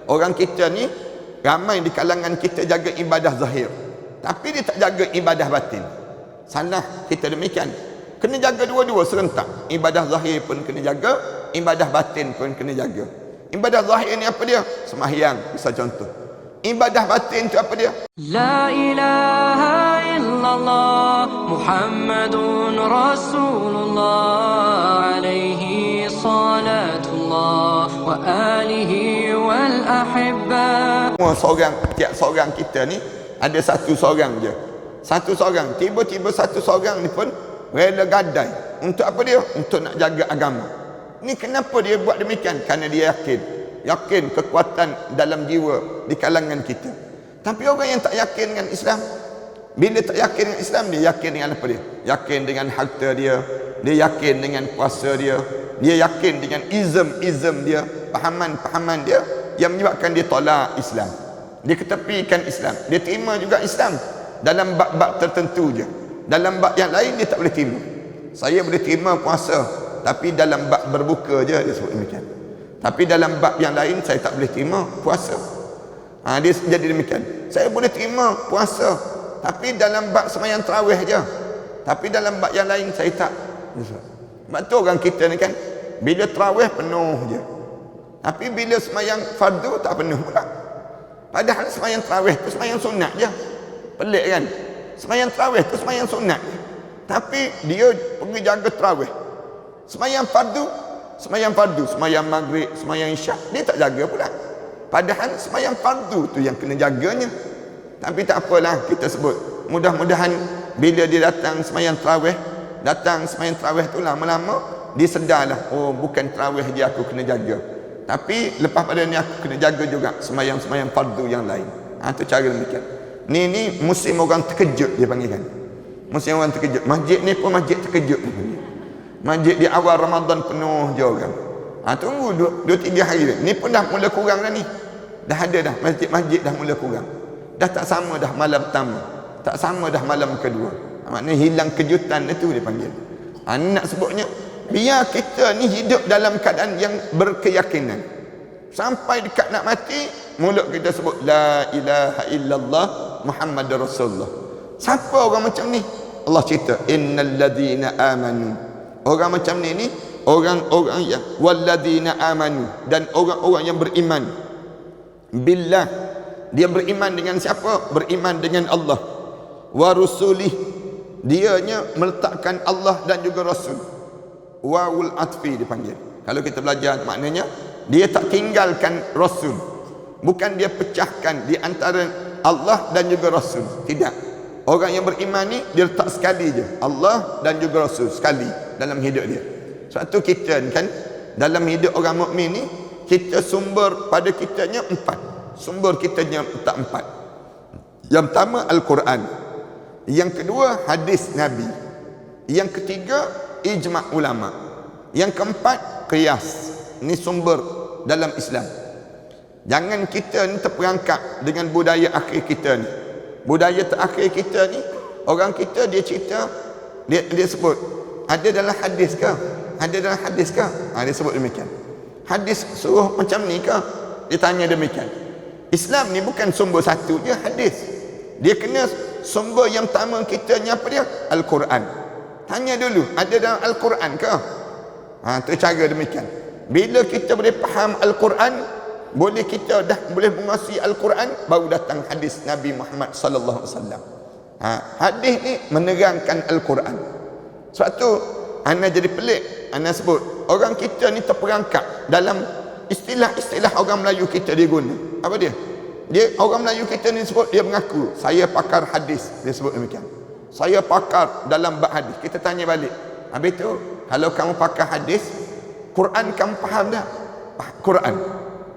Orang kita ni, ramai di kalangan kita jaga ibadah zahir, tapi dia tak jaga ibadah batin. Salah kita demikian. Kena jaga dua-dua serentak. Ibadah zahir pun kena jaga, ibadah batin pun kena jaga. Ibadah zahir ni apa dia? Sembahyang, misal contoh. Ibadah batin tu apa dia? La ilaha illallah Muhammadun Rasulullah alaihi salatullah wa alihi wal ahibba. Tiap seorang kita ni ada satu seorang je. Satu seorang, tiba-tiba satu seorang ni pun rela gadai. Untuk apa dia? Untuk nak jaga agama. Ni kenapa dia buat demikian? Kerana dia yakin kekuatan dalam jiwa di kalangan kita. Tapi orang yang tak yakin dengan Islam, bila tak yakin dengan Islam, dia yakin dengan apa dia? Yakin dengan harta dia yakin dengan kuasa dia yakin dengan izm dia, pahaman dia yang menyebabkan dia tolak Islam. Dia ketepikan Islam. Dia terima juga Islam dalam bab-bab tertentu je. Dalam bab yang lain dia tak boleh terima. Saya boleh terima puasa, tapi dalam bab berbuka je dia sebut demikian. Tapi dalam bab yang lain saya tak boleh terima puasa. Dia jadi demikian. Saya boleh terima puasa, tapi dalam bab sembahyang tarawih je. Tapi dalam bab yang lain saya tak. Sebab tu orang kita ni kan, bila tarawih penuh je, tapi bila sembahyang fardu tak penuh pula. Padahal sembahyang tarawih tu sembahyang sunat je. Pelik kan? Sembahyang tarawih tu sembahyang sunat, tapi dia pergi jaga tarawih. Sembahyang fardu, sembahyang maghrib, sembahyang isyak, dia tak jaga pula. Padahal sembahyang fardu tu yang kena jaganya. Tapi tak apalah, kita sebut, mudah-mudahan bila dia datang sembahyang tarawih tu lama-lama dia sedarlah, oh bukan tarawih je aku kena jaga, tapi lepas pada ni aku kena jaga juga sembahyang fardu yang lain. Tu cara demikian. Ni musim orang terkejut dia panggil kan. Musim orang terkejut. Masjid ni pun masjid terkejut dia panggil. Masjid di awal Ramadan penuh je orang. Tunggu 2-3 hari ni pun dah mula kurang dah ni. Dah ada dah masjid dah mula kurang. Dah tak sama dah malam pertama, tak sama dah malam kedua. Maknanya hilang kejutan itu dia panggil. Nak sebutnya, biar kita ni hidup dalam keadaan yang berkeyakinan. Sampai dekat nak mati, mulut kita sebut la ilaha illallah Muhammadur Rasulullah. Siapa orang macam ni? Allah cerita, innal ladzina amanu. Orang macam ni orang-orang yang walladzina amanu, dan orang-orang yang beriman billah. Dia beriman dengan siapa? Beriman dengan Allah. Wa rusulih, dianya meletakkan Allah dan juga Rasul. Wawul atfi dipanggil. Kalau kita belajar maknanya, dia tak tinggalkan Rasul. Bukan dia pecahkan di antara Allah dan juga Rasul. Tidak. Orang yang beriman ni, dia letak sekali je, Allah dan juga Rasul, sekali dalam hidup dia. Sebab tu kita ni kan, dalam hidup orang mukmin ni, kita sumber pada kitanya 4. Sumber kitanya tak 4. Yang pertama Al-Quran, yang kedua hadis Nabi, yang ketiga ijma' ulama, yang keempat qiyas. Ini sumber dalam Islam. Jangan kita ni terperangkap dengan budaya akhir kita ni. Budaya terakhir kita ni, orang kita dia cerita, dia sebut ada dalam hadis ke? Ada dalam hadis ke? Dia sebut demikian. Hadis suruh macam ni ke? Dia tanya demikian. Islam ni bukan sumber satu je hadis. Dia kena sumber yang pertama kita ni apa dia? Al-Quran. Tanya dulu, ada dalam Al-Quran ke? Tu cara demikian. Bila kita boleh faham Al-Quran, kita dah boleh menguasai Al-Quran, baru datang hadis Nabi Muhammad sallallahu alaihi wasallam. Hadis ni menerangkan Al-Quran. Sebab tu ana jadi pelik, ana sebut orang kita ni terperangkap dalam istilah-istilah orang Melayu kita dia guna. Apa dia? Orang Melayu kita ni sebut, dia mengaku saya pakar hadis, dia sebut demikian. Saya pakar dalam bab hadis. Kita tanya balik, habis tu kalau kamu pakar hadis, Quran kamu faham tak?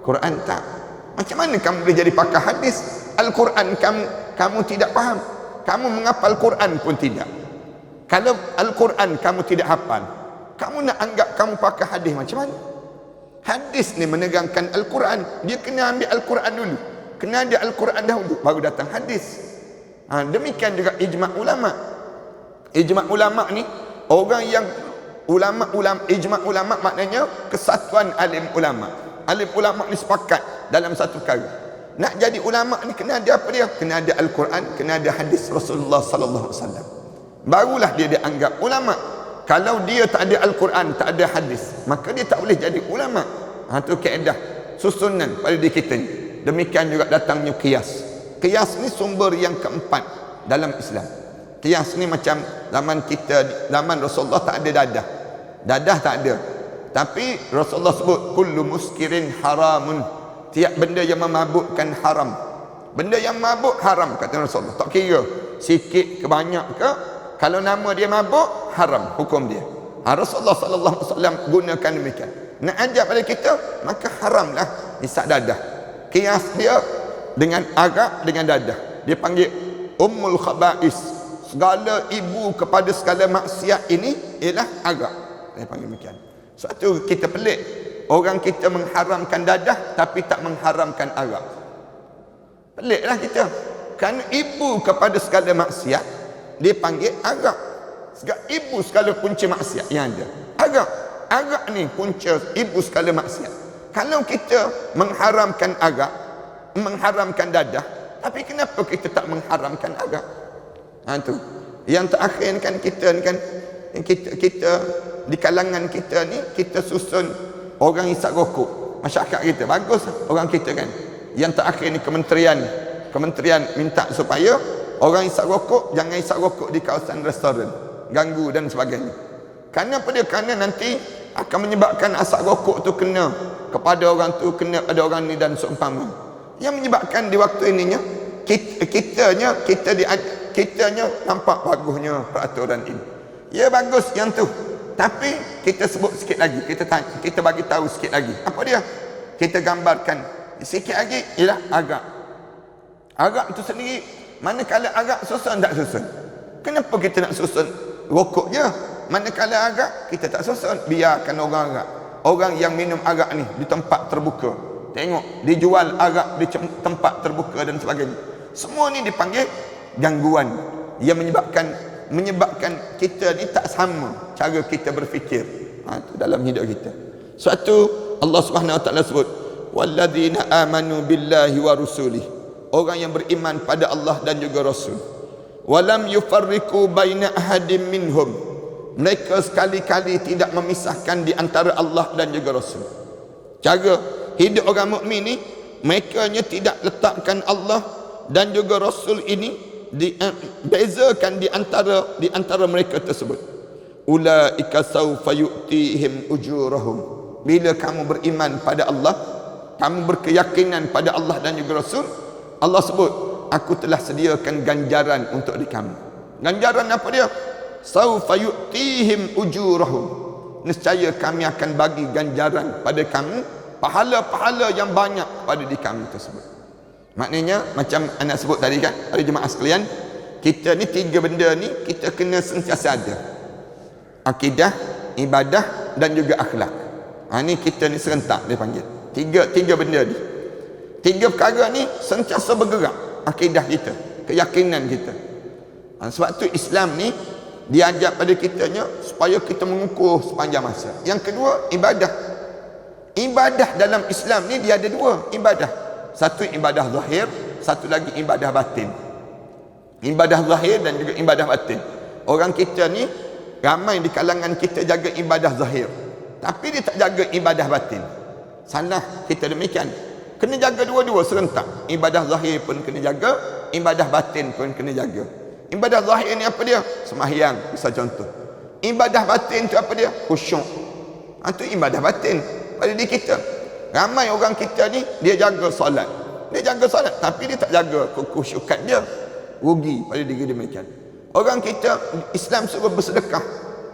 Quran tak. Macam mana kamu boleh jadi pakar hadis? Al-Quran kamu tidak faham. Kamu menghafal Quran pun tidak. Kalau Al-Quran kamu tidak hafal, kamu nak anggap kamu pakar hadis macam mana? Hadis ni menegangkan Al-Quran. Dia kena ambil Al-Quran dulu, kena ada Al-Quran dahulu, baru datang hadis. Demikian juga ijma' ulama. Ijma' ulama ni, orang yang ijma' ulama maknanya kesatuan alim ulama. Alim ulama ni sepakat dalam satu perkara. Nak jadi ulama ni kena ada apa dia? Kena ada Al-Quran, kena ada hadis Rasulullah sallallahu alaihi wasallam. Barulah dia dianggap ulama. Kalau dia tak ada Al-Quran, tak ada hadis, maka dia tak boleh jadi ulama. Itu kaedah susunan pada diri kita ni. Demikian juga datangnya qiyas. Qiyas ni sumber yang keempat dalam Islam. Qiyas ni macam zaman kita, zaman Rasulullah tak ada dadah. Dadah tak ada. Tapi Rasulullah sebut kullu muskirin haramun. Tiap benda yang memabukkan haram. Benda yang mabuk haram kata Rasulullah. Tak kira sikit ke banyak ke, kalau nama dia mabuk haram hukum dia. Rasulullah sallallahu alaihi wasallam gunakan demikian. Nak ajar pada kita, maka haramlah isap dadah. Qiyas dia dengan arak dengan dadah. Dia panggil ummul khaba'is. Segala ibu kepada segala maksiat ini ialah arak. Dia panggil demikian. Suatu kita pelik. Orang kita mengharamkan dadah tapi tak mengharamkan arak. Peliklah kita. Kerana ibu kepada segala maksiat dia panggil arak. Ibu segala punca maksiat yang ada. Arak ni punca ibu segala maksiat. Kalau kita mengharamkan arak, mengharamkan dadah, tapi kenapa kita tak mengharamkan arak? Tu. Yang terakhir kan kita ni kan kita di kalangan kita ni kita susun orang hisap rokok. Masyarakat kita bagus orang kita kan. Yang terakhir ni kementerian minta supaya orang hisap rokok jangan hisap rokok di kawasan restoran, ganggu dan sebagainya. Kerana apa dia? Kerana nanti akan menyebabkan asap rokok tu kena kepada orang tu, kena pada orang ni dan seumpama. Yang menyebabkan di waktu ininya kitanya nampak bagusnya peraturan ini. Ya bagus yang tu. Tapi kita sebut sikit lagi, kita bagi tahu sikit lagi. Apa dia? Kita gambarkan sikit lagi ialah arak. Arak itu sendiri, manakala arak susun tak susun? Kenapa kita nak susun rokok je? Manakala arak kita tak susun, biarkan orang arak. Orang yang minum arak ni di tempat terbuka. Tengok, dijual arak di tempat terbuka dan sebagainya. Semua ni dipanggil gangguan yang menyebabkan kita ni tak sama cara kita berfikir dalam hidup kita. Suatu Allah Subhanahu wa taala sebut walladzina amanu billahi wa rusulih, orang yang beriman pada Allah dan juga Rasul. Walam yufarriqu baina ahadin minhum, mereka sekali-kali tidak memisahkan di antara Allah dan juga Rasul. Cara hidup orang mukmin ni, mereka tidak letakkan Allah dan juga Rasul ini bezakan di antara mereka tersebut. Ulaika sawfa yu'tihim ujurahum. Bila kamu beriman pada Allah, kamu berkeyakinan pada Allah dan juga Rasul, Allah sebut, aku telah sediakan ganjaran untuk di kamu. Ganjaran apa dia? Sawfa yu'tihim ujurahum. Nescaya kami akan bagi ganjaran pada kamu, pahala-pahala yang banyak pada di kamu tersebut. Maknanya macam anak sebut tadi kan, para jemaah sekalian, kita ni tiga benda ni kita kena sentiasa ada. Akidah, ibadah dan juga akhlak. Ni kita ni serentak dia panggil. Tiga benda ni. Tiga perkara ni sentiasa bergerak. Akidah kita, keyakinan kita. Sebab tu Islam ni diajar pada kitanya supaya kita mengukur sepanjang masa. Yang kedua, ibadah. Ibadah dalam Islam ni dia ada dua ibadah. Satu ibadah zahir, satu lagi ibadah batin. Ibadah zahir dan juga ibadah batin. Orang kita ni ramai di kalangan kita jaga ibadah zahir, tapi dia tak jaga ibadah batin. Salah kita demikian. Kena jaga dua-dua serentak. Ibadah zahir pun kena jaga, ibadah batin pun kena jaga. Ibadah zahir ni apa dia? Sembahyang, misal contoh. Ibadah batin tu apa dia? Khusyuk. Itu ibadah batin pada diri kita. Ramai orang kita ni dia jaga solat. Dia jaga solat tapi dia tak jaga kekhusyukan dia. Rugi pada diri dia demikian. Orang kita Islam suruh bersedekah,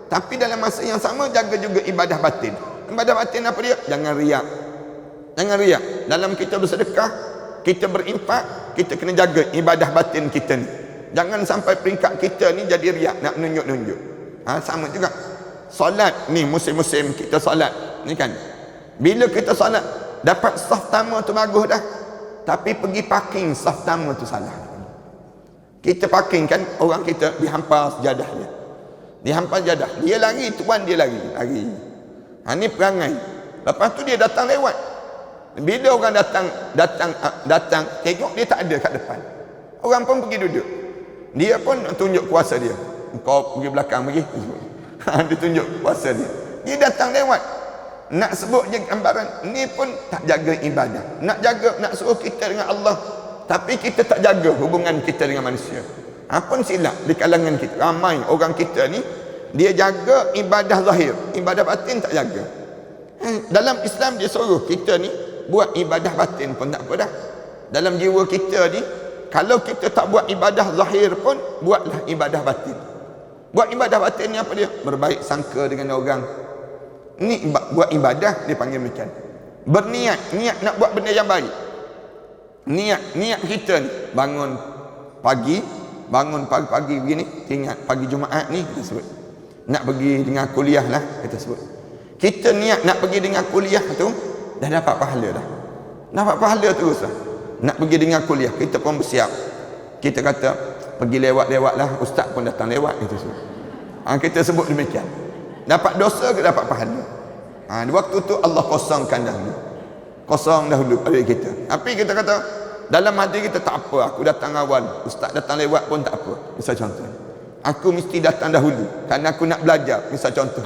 tapi dalam masa yang sama jaga juga ibadah batin. Ibadah batin apa dia? Jangan riak. Jangan riak. Dalam kita bersedekah, kita berinfak, kita kena jaga ibadah batin kita ni. Jangan sampai peringkat kita ni jadi riak, nak nunjuk-nunjuk. Sama juga. Solat ni musim-musim kita solat ni kan. Bila kita solat, dapat saf pertama tu bagus dah, tapi pergi parking saf pertama tu salah. Kita parking kan, orang kita dihampar sejadah dia. Dihampar sejadah. Dia lari, tuan dia lari. Ni perangai. Lepas tu dia datang lewat. Bila orang datang, tengok dia tak ada kat depan. Orang pun pergi duduk. Dia pun tunjuk kuasa dia. Kau pergi belakang pergi. Dia tunjuk kuasa dia. Dia datang lewat. Nak sebut je gambaran, ni pun tak jaga ibadah. Nak suruh kita dengan Allah, tapi kita tak jaga hubungan kita dengan manusia. Apa silap di kalangan kita? Ramai orang kita ni, dia jaga ibadah zahir, ibadah batin tak jaga. Dalam Islam dia suruh kita ni buat ibadah batin pun tak apa dah. Dalam jiwa kita ni, kalau kita tak buat ibadah zahir pun, buatlah ibadah batin. Buat ibadah batin ni apa dia? Berbaik sangka dengan orang. Ni buat ibadah, dia panggil macam niat nak buat benda yang baik. Niat kita ni bangun pagi begini, ingat pagi Jumaat ni kita sebut nak pergi dengan kuliah lah, kita sebut kita niat nak pergi dengan kuliah tu, dah dapat pahala dah. Dapat pahala terus lah. Nak pergi dengan kuliah, kita pun bersiap. Kita kata pergi lewat-lewat lah, ustaz pun datang lewat, kita sebut. Kita sebut demikian. Dapat dosa ke dapat pahala? Di waktu tu Allah kosongkan dahulu. Kosong dahulu pada kita. Tapi kita kata dalam hati kita, tak apa, aku datang awal, ustaz datang lewat pun tak apa. Misal contoh, aku mesti datang dahulu kerana aku nak belajar. Misal contoh,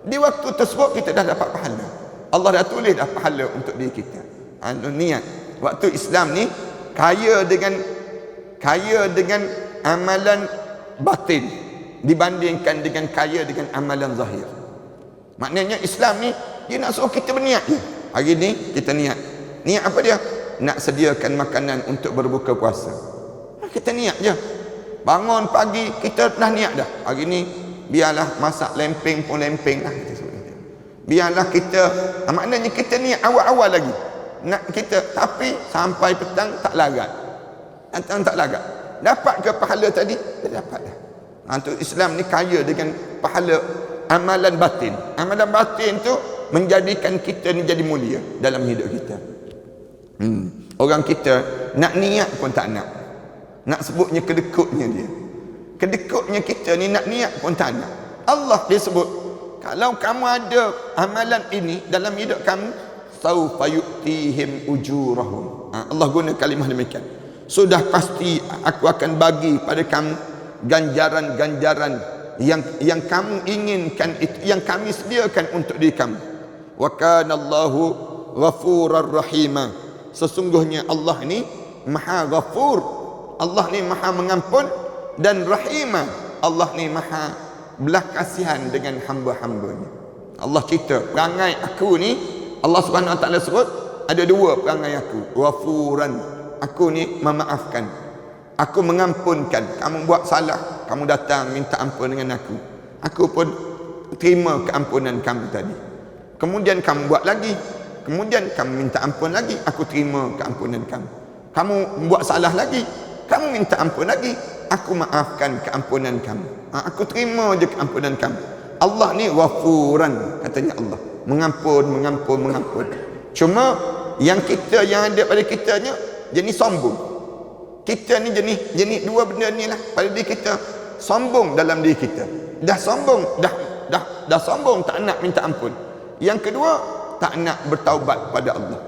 di waktu tersebut kita dah dapat pahala. Allah dah tulis dah pahala untuk diri kita. Niat. Waktu Islam ni kaya dengan amalan batin dibandingkan dengan kaya dengan amalan zahir. Maknanya Islam ni dia nak suruh kita berniat je. Hari ni kita niat. Niat apa dia? Nak sediakan makanan untuk berbuka puasa. Kita niat je. Bangun pagi kita dah niat dah. Hari ni biarlah masak lempeng pun lempeng lah, kita sebut. Biarlah kita, maknanya kita niat awal-awal lagi. Nak kita, tapi sampai petang tak larat. Datang tak larat. Dapat ke pahala tadi? Dia dapat dah. Untuk Islam ni kaya dengan pahala amalan batin. Amalan batin tu menjadikan kita ni jadi mulia dalam hidup kita. Orang kita nak niat pun tak nak. Nak sebutnya kedekutnya dia. Kedekutnya kita ni nak niat pun tak nak. Allah dia sebut, kalau kamu ada amalan ini dalam hidup kamu, saufa yu'tihim ujurahum. Allah guna kalimah demikian. Sudah pasti aku akan bagi pada kamu ganjaran-ganjaran yang kamu inginkan, itu yang kami sediakan untuk diri kamu. Wa kana Allahu ghafurar rahima. Sesungguhnya Allah ni Maha Ghafur. Allah ni Maha mengampun, dan Rahimah. Allah ni Maha belah kasihan dengan hamba-hambanya. Allah cerita perangai aku ni, Allah Subhanahu Wa Taala sebut ada dua perangai aku. Ghafuran, aku ni memaafkan, aku mengampunkan. Kamu buat salah, kamu datang minta ampun dengan aku pun terima keampunan kamu tadi. Kemudian kamu buat lagi, kemudian kamu minta ampun lagi, aku terima keampunan kamu. Kamu buat salah lagi, kamu minta ampun lagi, aku maafkan keampunan kamu. Aku terima je keampunan kamu. Allah ni Ghafuran, katanya Allah, mengampun. Cuma yang ada pada kitanya jenis sombong. Kita ni jenis dua benda ni lah pada diri kita. Sombong dalam diri kita. Dah sombong, dah sombong, tak nak minta ampun. Yang kedua, tak nak bertaubat pada Allah.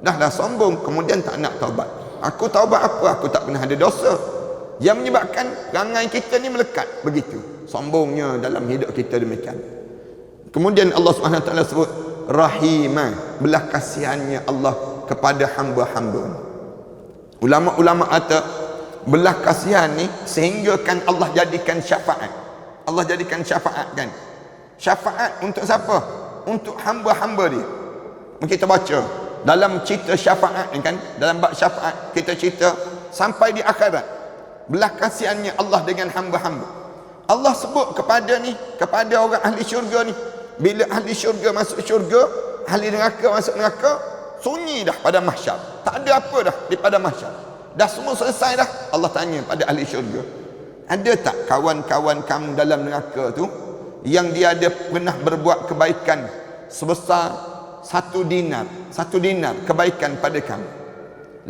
Dah sombong, kemudian tak nak taubat. Aku taubat apa? Aku tak pernah ada dosa. Yang menyebabkan perangai kita ni melekat begitu. Sombongnya dalam hidup kita demikian. Kemudian Allah SWT sebut Rahimah, belah kasihannya Allah kepada hamba-hamba. Ulama-ulama kata belah kasihan ni sehingga kan Allah jadikan syafaat. Allah jadikan syafaat kan. Syafaat untuk siapa? Untuk hamba-hamba dia. Kita baca dalam cerita syafaat ni kan, dalam bab syafaat kita cerita sampai di akhirat belah kasihannya Allah dengan hamba-hamba. Allah sebut kepada orang ahli syurga ni, bila ahli syurga masuk syurga, ahli neraka masuk neraka, sunyi dah pada mahsyar. Tak ada apa dah di pada mahsyar. Dah semua selesai dah. Allah tanya pada ahli syurga, ada tak kawan-kawan kamu dalam neraka tu yang dia ada pernah berbuat kebaikan sebesar 1 dinar kebaikan pada kamu?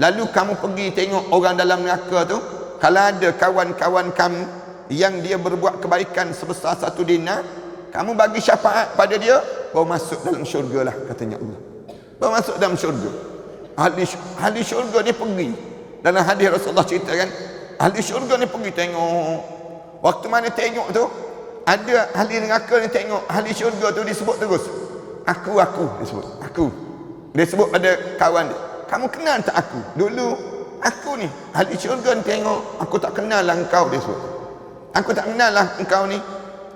Lalu kamu pergi tengok orang dalam neraka tu, kalau ada kawan-kawan kamu yang dia berbuat kebaikan sebesar 1 dinar, kamu bagi syafaat pada dia, baru masuk dalam syurga lah, katanya Allah. Baru masuk dalam syurga. Ahli syurga ni pergi. Dalam hadis Rasulullah cerita kan, ahli syurga ni pergi tengok. Waktu mana tengok tu, ada ahli neraka ni tengok ahli syurga tu disebut terus. Aku disebut. Aku. Dia sebut pada kawan dia. Kamu kenal tak aku? Dulu aku ni ahli syurga ni tengok, aku tak kenal lah engkau, dia sebut. Aku tak kenal lah engkau ni.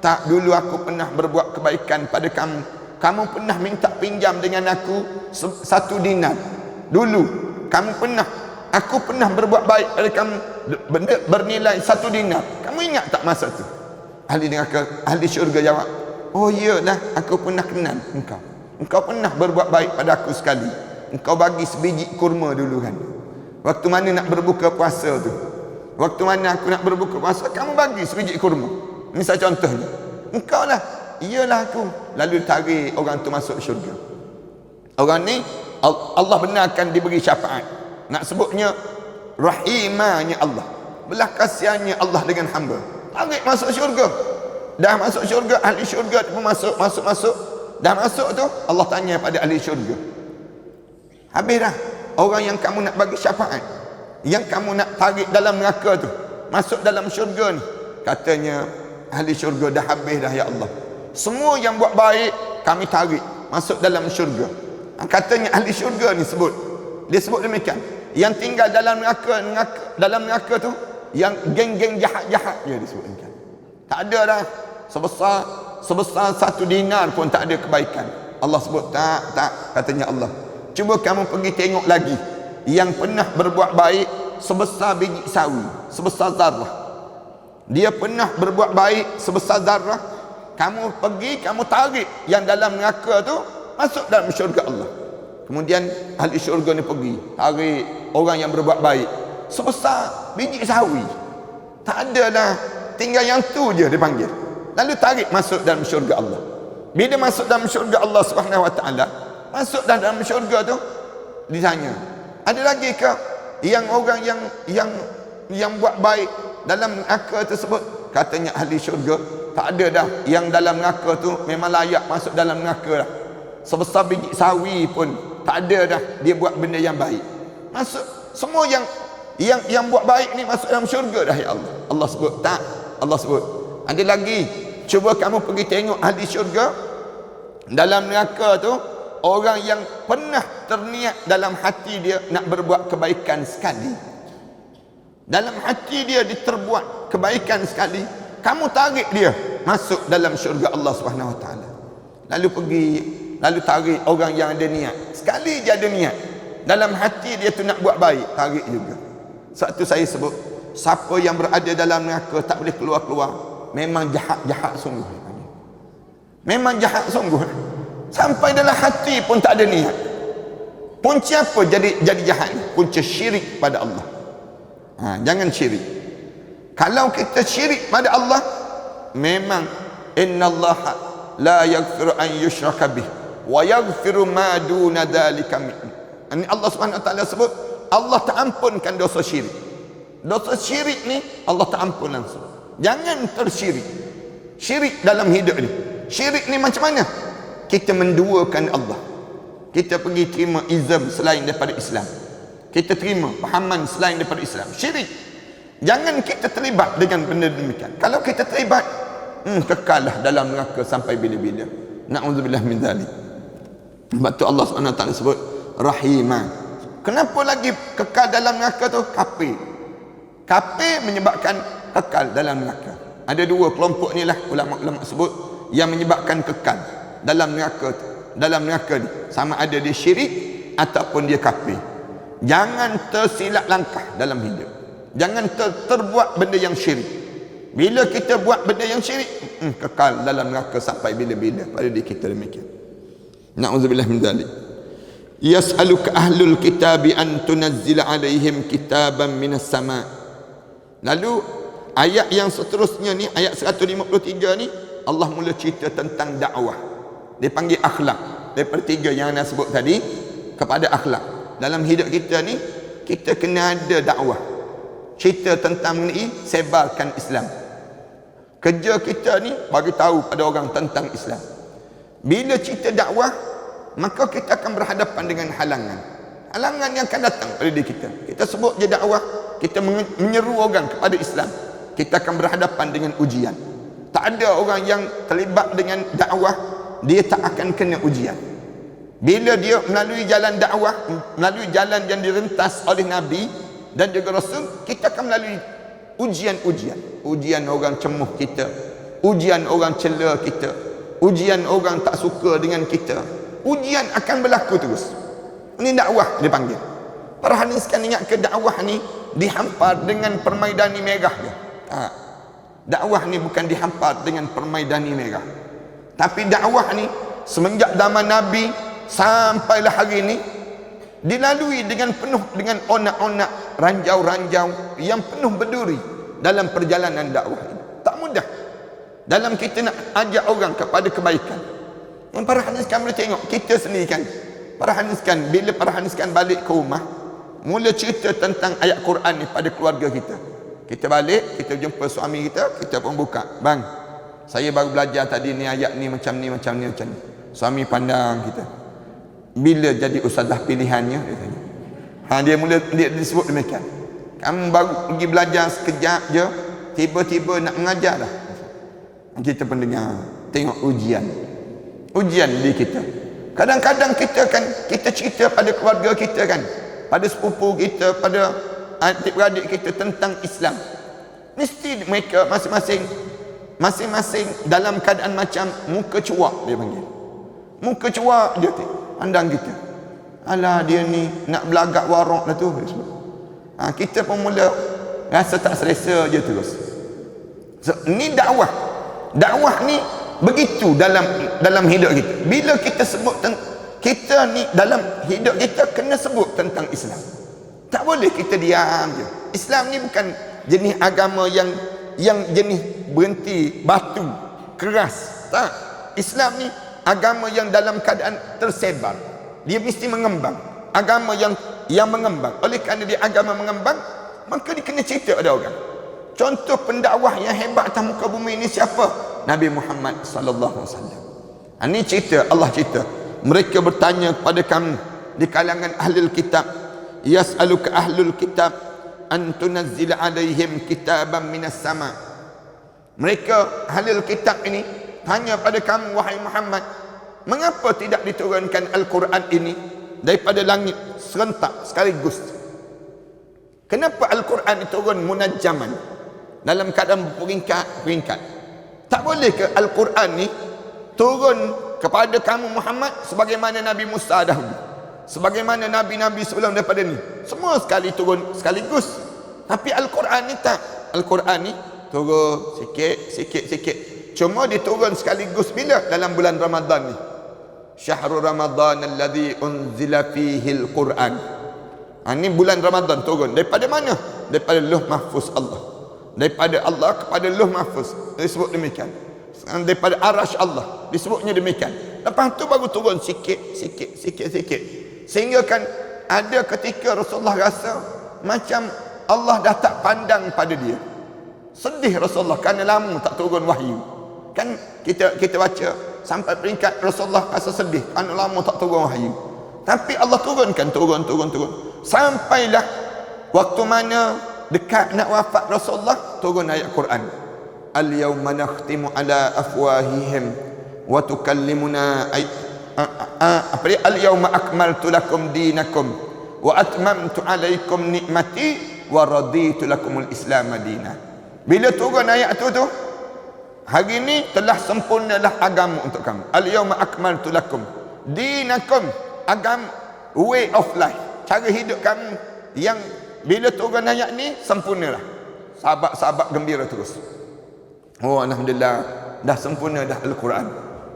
Tak, dulu aku pernah berbuat kebaikan pada kamu. Kamu pernah minta pinjam dengan aku 1 dinar. Dulu aku pernah berbuat baik pada kamu benda bernilai 1 dinar. Kamu ingat tak masa tu? Ahli syurga jawab, oh iyalah, aku pernah kenal engkau. Engkau pernah berbuat baik pada aku sekali. Engkau bagi sebiji kurma dulu kan. Waktu mana nak berbuka puasa tu. Waktu mana aku nak berbuka puasa, kamu bagi sebiji kurma. Misal contohnya, engkau lah. Iyalah aku. Lalu tarik orang tu masuk syurga. Orang ni Allah benarkan diberi syafaat. Nak sebutnya rahimahnya Allah, belah kasihannya Allah dengan hamba. Tarik masuk syurga. Dah masuk syurga, ahli syurga pun masuk. Dah masuk tu, Allah tanya pada ahli syurga, habis dah orang yang kamu nak bagi syafaat, yang kamu nak tarik dalam neraka tu, masuk dalam syurga ni? Katanya ahli syurga, dah habis dah ya Allah. Semua yang buat baik kami tarik masuk dalam syurga. Katanya ahli syurga ni dia sebut demikian. Yang tinggal dalam neraka tu, yang geng-geng jahat-jahat dia disebutkan. Tak ada dah sebesar 1 dinar pun tak ada kebaikan. Allah sebut tak, katanya Allah. Cuba kamu pergi tengok lagi yang pernah berbuat baik sebesar biji sawi, sebesar zarah. Dia pernah berbuat baik sebesar zarah. Kamu pergi, kamu tarik yang dalam neraka tu masuk dalam syurga Allah. Kemudian ahli syurga ni pergi tarik orang yang berbuat baik sebesar biji sawi. Tak ada dah, tinggal yang tu je dia panggil. Lalu tarik masuk dalam syurga Allah. Bila masuk dalam syurga Allah Subhanahu Wa Taala, masuk dalam syurga tu, ditanya, ada lagi ke yang orang yang buat baik dalam neraka tersebut? Katanya ahli syurga, tak ada dah. Yang dalam neraka tu memang layak masuk dalam neraka dah. Sebesar biji sawi pun tak ada dah dia buat benda yang baik. Masuk semua yang buat baik ni masuk dalam syurga dah ya Allah. Allah sebut tak. Allah sebut ada lagi. Cuba kamu pergi tengok ahli syurga. Dalam neraka tu, orang yang pernah terniat dalam hati dia nak berbuat kebaikan sekali. Dalam hati dia terbuat kebaikan sekali, kamu tarik dia masuk dalam syurga Allah Subhanahu Wa Taala. Lalu tarik orang yang ada niat. Sekali je ada niat, dalam hati dia tu nak buat baik, tarik juga. Sebab tu saya sebut, siapa yang berada dalam neraka tak boleh keluar-keluar, memang jahat sungguh. Memang jahat sungguh. Sampai dalam hati pun tak ada niat. Punca apa jadi jahat ni? Punca syirik pada Allah. Jangan syirik. Kalau kita syirik pada Allah, memang innallaha la yaghfiru an yushraka bih wa yaghfiru ma duna dzalika. Ini Allah Subhanahu Wa Taala sebut, Allah tak ampunkan dosa syirik. Dosa syirik ni Allah tak ampun langsung. Jangan tersyirik. Syirik dalam hidup ni. Syirik ni macam mana? Kita menduakan Allah. Kita pergi terima izam selain daripada Islam. Kita terima pahaman selain daripada Islam. Syirik. Jangan kita terlibat dengan benda demikian. Kalau kita terlibat, kekallah dalam neraka sampai bila-bila. Na'udzubillah min dzalik. Sebab tu Allah SWT sebut Rahimah. Kenapa lagi kekal dalam neraka tu? Kafir. Kafir menyebabkan kekal dalam neraka. Ada 2 kelompok ni lah ulama-ulama sebut yang menyebabkan kekal dalam neraka tu. Dalam neraka ni sama ada dia syirik ataupun dia kafir. Jangan tersilap langkah dalam hidup. Jangan terbuat benda yang syirik. Bila kita buat benda yang syirik, kekal dalam neraka sampai bila-bila. Pada diri kita demikian. Na'udzubillah min dzalik. Yas'aluka ahlul kitabi an tunazzila alaihim kitaban minas sama'. Lalu ayat yang seterusnya ni, ayat 153 ni, Allah mula cerita tentang dakwah. Dia panggil akhlak. Daripada 3 yang anda sebut tadi, kepada akhlak. Dalam hidup kita ni, kita kena ada dakwah. Cerita tentang mengenai sebarkan Islam. Kerja kita ni bagi tahu pada orang tentang Islam. Bila cerita dakwah, maka kita akan berhadapan dengan halangan. Halangan yang akan datang pada diri kita. Kita sebut je dakwah, kita menyeru orang kepada Islam, kita akan berhadapan dengan ujian. Tak ada orang yang terlibat dengan dakwah dia tak akan kena ujian. Bila dia melalui jalan dakwah, melalui jalan yang direntas oleh Nabi dan juga Rasul, kita akan melalui ujian-ujian. Ujian orang cemuh kita, ujian orang cela kita, ujian orang tak suka dengan kita. Ujian akan berlaku terus. Ini dakwah dipanggil. Para hadirin sekalian, ingat ke dakwah ni dihampar dengan permaidani merah je. Dakwah ni bukan dihampar dengan permaidani merah. Tapi dakwah ni semenjak zaman Nabi sampailah hari ini dilalui dengan penuh dengan onak-onak, ranjau-ranjau yang penuh berduri dalam perjalanan dakwah ini. Tak mudah dalam kita nak ajak orang kepada kebaikan. Yang para hadirin sekalian boleh tengok kita sendiri kan. Para hadirin sekalian, bila para hadirin sekalian balik ke rumah, mula cerita tentang ayat Quran ni pada keluarga kita. Kita balik, kita jumpa suami kita, kita pun buka. Bang, saya baru belajar tadi ni ayat ni macam ni, macam ni, macam ni. Suami pandang kita. Bila jadi ustazah pilihannya? Dia tanya. Dia mula dia disebut demikian. Kamu baru pergi belajar sekejap je, tiba-tiba nak mengajar dah. Kita pun dengar, tengok ujian. Ujian di kita. Kadang-kadang kita cerita pada keluarga kita kan, pada sepupu kita, pada adik-beradik kita tentang Islam. Mesti mereka masing-masing dalam keadaan macam muka cuak, dia panggil. Muka cuak dia pandang kita. Alah, dia ni nak belagak warok lah tu. Kita pun mula rasa tak selesa je terus. So, ni dakwah. Dakwah ni begitu dalam hidup kita. Bila kita sebut kita ni dalam hidup kita kena sebut tentang Islam. Tak boleh kita diam je. Islam ni bukan jenis agama yang jenis berhenti batu keras. Tak. Islam ni agama yang dalam keadaan tersebar. Dia mesti mengembang. Agama yang mengembang. Oleh kerana dia agama mengembang, maka dia kena cerita pada orang. Contoh pendakwah yang hebat atas muka bumi ini siapa? Nabi Muhammad sallallahu alaihi wasallam. Ini cerita, Allah cerita. Mereka bertanya kepada kamu di kalangan ahlul kitab, yas'aluka ahlul kitab an tunazzila alaihim kitaban minas sama. Mereka ahlul kitab ini tanya pada kamu, wahai Muhammad, mengapa tidak diturunkan Al-Quran ini daripada langit serentak sekaligus? Kenapa Al-Quran diturun munajjaman, dalam keadaan berperingkat-peringkat? Tak boleh ke Al-Quran ni turun kepada kamu Muhammad sebagaimana Nabi Musa dahulu, sebagaimana Nabi-Nabi sebelum daripada ni, semua sekali turun sekaligus? Tapi Al-Quran ni tak. Al-Quran ni turun sikit. Cuma diturun sekaligus bila? Dalam bulan Ramadan ni. Syahrul Ramadan alladhi unzila fihi al-Quran. Ini bulan Ramadan turun. Daripada mana? Daripada Lauh Mahfuz Allah. Daripada Allah kepada Lauh Mahfuz, disebut demikian. Daripada Arash Allah, disebutnya demikian. Lepas tu baru turun sikit. Sehingga kan ada ketika Rasulullah rasa macam Allah dah tak pandang pada dia. Sedih Rasulullah kerana lama tak turun wahyu. Kan kita baca sampai peringkat Rasulullah rasa sedih kerana lama tak turun wahyu. Tapi Allah turunkan, turun. Sampailah waktu mana dekat nak wafat Rasulullah, turun ayat Quran. Al-yawma nakhtimu ala afwahihim wa tukallimuna al-yawma akmaltu lakum dinakum wa atmamtu alaikum ni'mati wa raditu lakumul Islam madina. Bila turun ayat tu hari ini telah sempurnalah agama untuk kamu. Al-yawma akmaltu lakum dinakum, agama, way of life, cara hidup kamu yang bila turun ayat ni sempurnalah. Sahabat-sahabat gembira terus. Oh, alhamdulillah, dah sempurna dah Al-Quran.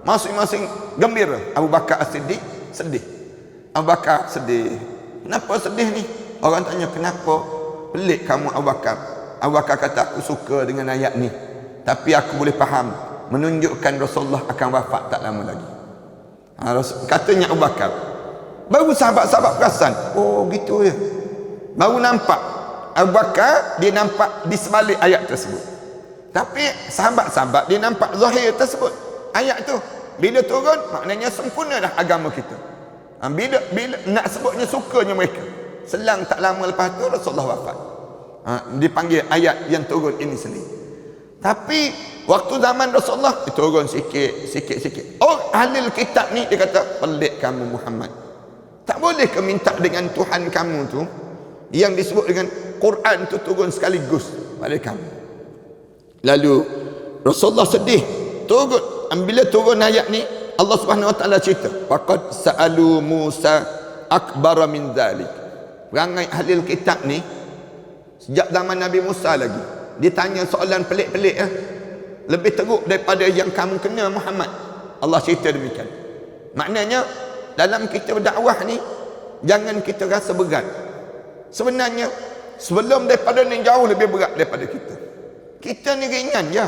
Masing-masing gembira. Abu Bakar As-Siddiq sedih. Abu Bakar sedih. Kenapa sedih ni? Orang tanya, kenapa pelik kamu Abu Bakar? Abu Bakar kata, aku suka dengan ayat ni, tapi aku boleh faham menunjukkan Rasulullah akan wafat tak lama lagi. Katanya Abu Bakar. Baru sahabat-sahabat perasan, oh gitu ya. Baru nampak Abu Bakar, dia nampak di sebalik ayat tersebut. Tapi sahabat-sahabat dia nampak zahir tersebut. Ayat tu bila turun maknanya sempurna dah agama kita. Bila nak sebutnya sukanya mereka. Selang tak lama lepas tu Rasulullah wafat. Dipanggil ayat yang turun ini sendiri. Tapi waktu zaman Rasulullah turun sikit. Ahli kitab ni dia kata, pelik kamu Muhammad. Tak boleh ke minta dengan Tuhan kamu tu yang disebut dengan Quran tu turun sekaligus pada kamu. Lalu Rasulullah sedih. Bila turun ayat ni, Allah Subhanahu Wa Taala cerita, faqad sa'alu Musa akbar min dzalik. Perangai ahli kitab ni sejak zaman Nabi Musa lagi, dia tanya soalan pelik-pelik lebih teruk daripada yang kamu kena Muhammad. Allah cerita demikian. Maknanya dalam kita berdakwah ni jangan kita rasa berat. Sebenarnya sebelum daripada ni jauh lebih berat daripada kita. Kita ni ringan je.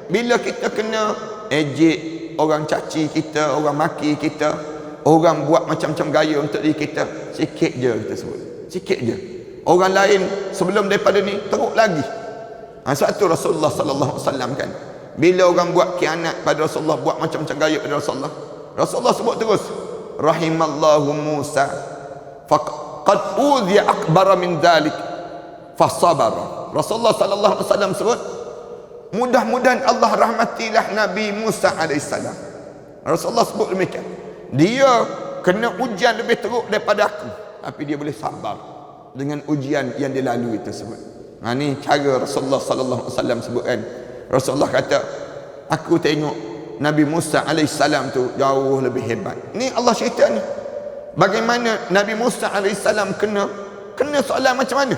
Bila kita kena ejek, orang caci kita, orang maki kita, orang buat macam-macam gaya untuk diri kita, sikit je kita sebut. Sikit je. Orang lain sebelum daripada ni teruk lagi. Sebab tu Rasulullah sallallahu alaihi wasallam kan, bila orang buat khianat pada Rasulullah, buat macam-macam gaya pada Rasulullah sebut terus, rahimallahu Musa faqad udhiya akbar min dzalik fasabara. Rasulullah sallallahu alaihi wasallam sebut, mudah-mudahan Allah rahmatilah Nabi Musa alaihissalam. Rasulullah sebut demikian. Dia kena ujian lebih teruk daripada aku, tapi dia boleh sabar dengan ujian yang dia lalui tersebut. Ni cara Rasulullah sallallahu alaihi wasallam sebutkan. Rasulullah kata, aku tengok Nabi Musa alaihissalam tu jauh lebih hebat. Ni Allah cerita ni. Bagaimana Nabi Musa alaihissalam kena soalan macam mana?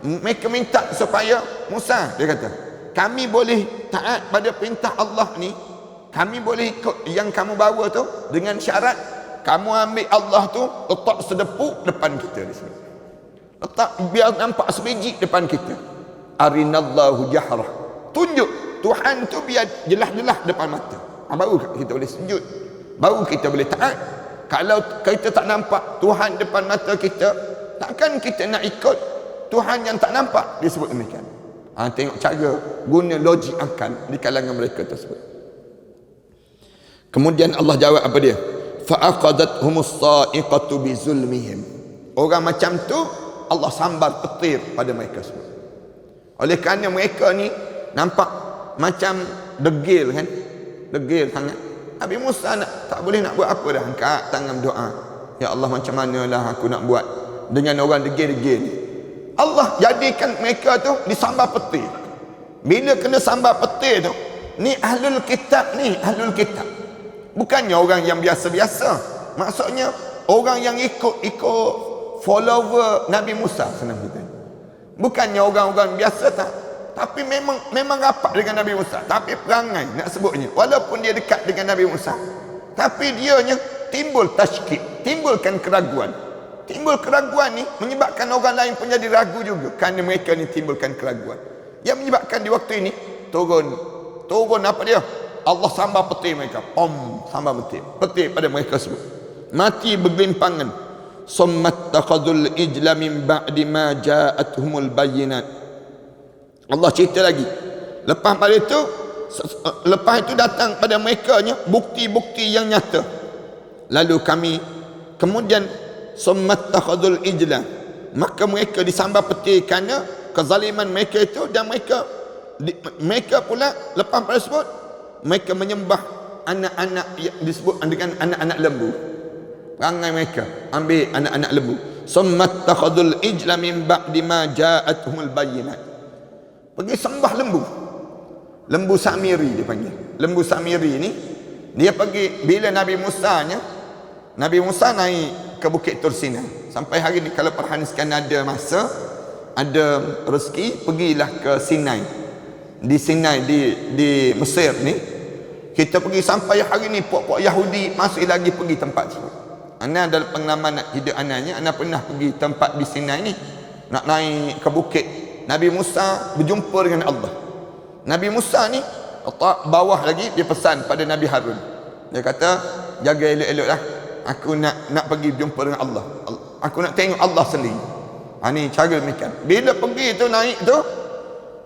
Mereka minta supaya Musa, dia kata, kami boleh taat pada perintah Allah ni, kami boleh ikut yang kamu bawa tu, dengan syarat kamu ambil Allah tu letak sedepuk depan kita di sini. Letak biar nampak sebiji depan kita. Arinallahu jahrah. Tunjuk Tuhan tu biar jelas-jelas depan mata. Baru kita boleh sujud. Baru kita boleh taat. Kalau kita tak nampak Tuhan depan mata kita, takkan kita nak ikut Tuhan yang tak nampak? Dia sebut demikian. Tengok cara guna logik akal di kalangan mereka tersebut. Kemudian Allah jawab apa dia? Fa'aqadathumus sa'iqatu bizulmihim. Orang macam tu Allah sambar petir pada mereka semua. Oleh kerana mereka ni nampak macam degil kan? Degil sangat. Nabi Musa tak boleh nak buat apa dah. Angkat tangan doa. Ya Allah, macam manalah aku nak buat dengan orang degil-degil ni. Allah jadikan mereka tu disambar petir. Bila kena sambar petir tu, ni ahlul kitab ni, ahlul kitab. Bukannya orang yang biasa-biasa. Maksudnya orang yang ikut follower Nabi Musa, senang kita. Bukannya orang-orang biasa tak. Tapi memang rapat dengan Nabi Musa. Tapi perangai nak sebutnya, walaupun dia dekat dengan Nabi Musa, tapi dianya timbul tashkik, timbulkan keraguan. Timbul keraguan ni menyebabkan orang lain pun jadi ragu juga, kerana mereka ni timbulkan keraguan. Yang menyebabkan di waktu ini turun apa dia? Allah sambar petir mereka. Sambar petir pada mereka semua. Mati bergelimpangan. Summat takhadul ijla min ba'di ma ja'atuhumul bayyinat. Allah cerita lagi. Lepas itu datang pada mereka-nya bukti-bukti yang nyata. Lalu kemudian summat takhadul ijla, maka mereka disambar petir kerana kezaliman mereka itu, dan mereka pula lepas pada sebut mereka menyembah anak-anak yang disebut dengan anak-anak lembu. Perangai mereka ambil anak-anak lembu. Summat takhadul ijla min ba'di ma ja'atuhumul bayyinat. Pergi sembah lembu Samiri dia panggil. Lembu Samiri ni dia pergi bila Nabi Musa naik ke Bukit Tur Sinai. Sampai hari ni kalau perhaniskan ada masa, ada rezeki, pergilah ke Sinai. Di Sinai di Mesir ni, kita pergi sampai hari ni puak-puak Yahudi masih lagi pergi tempat tu. Ana dalam pengalaman nak hidup anaknya, ana pernah pergi tempat di Sinai ni, nak naik ke bukit. Nabi Musa berjumpa dengan Allah. Nabi Musa ni letak bawah lagi, dia pesan pada Nabi Harun. Dia kata, jaga elok-elok lah. Aku nak pergi berjumpa dengan Allah. Aku nak tengok Allah sendiri. Ni cara demikian. Bila pergi tu naik tu,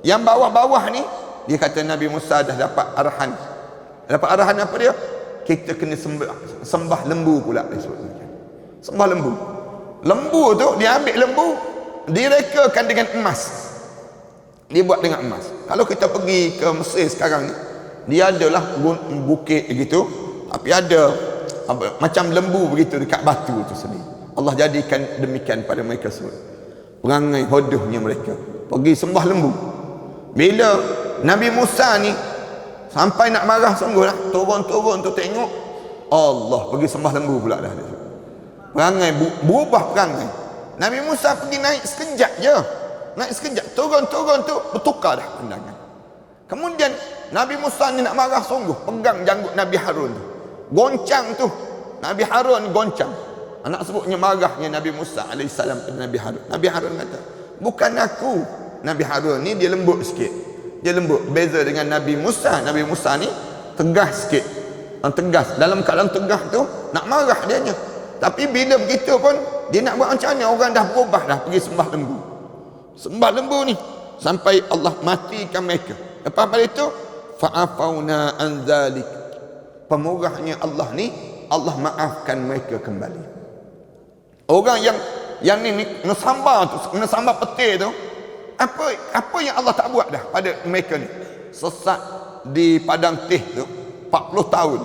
yang bawah-bawah ni, dia kata Nabi Musa dah dapat arahan. Dapat arahan apa dia? Kita kena sembah lembu pula. Sembah lembu. Lembu tu dia ambil lembu, direkakan dengan emas. Dia buat dengan emas. Kalau kita pergi ke Mesir sekarang ni, dia adalah bukit begitu, tapi ada macam lembu begitu dekat batu tu sendiri. Allah jadikan demikian pada mereka semua. Perangai hodohnya mereka pergi sembah lembu. Bila Nabi Musa ni sampai nak marah sungguh lah, turun-turun tu tengok Allah pergi sembah lembu pula dah. Perangai berubah perangai. Nabi Musa pergi naik sekejap je, naik sekejap, turun-turun tu bertukar dah pandangan. Kemudian Nabi Musa ni nak marah sungguh, pegang janggut Nabi Harun tu, goncang tu. Nabi Harun goncang. Anak sebutnya marahnya Nabi Musa alaihissalam pada Nabi Harun. Nabi Harun kata, bukan aku. Nabi Harun ni dia lembut sikit, dia lembut, beza dengan Nabi Musa. Nabi Musa ni tegas sikit, tegas. Dalam keadaan tegas tu nak marah dia nya. Tapi bila begitu pun dia nak buat macam mana? Orang dah berubah dah, pergi sembah lembu. Sembah lembu ni sampai Allah matikan mereka. Lepas pada itu fa'afauna an zalik. Pemurahnya Allah ni, Allah maafkan mereka kembali. Orang yang ni ngesambar tu, ngesambar peti tu, apa yang Allah tak buat dah pada mereka ni. Sesat di padang teh tu 40 tahun.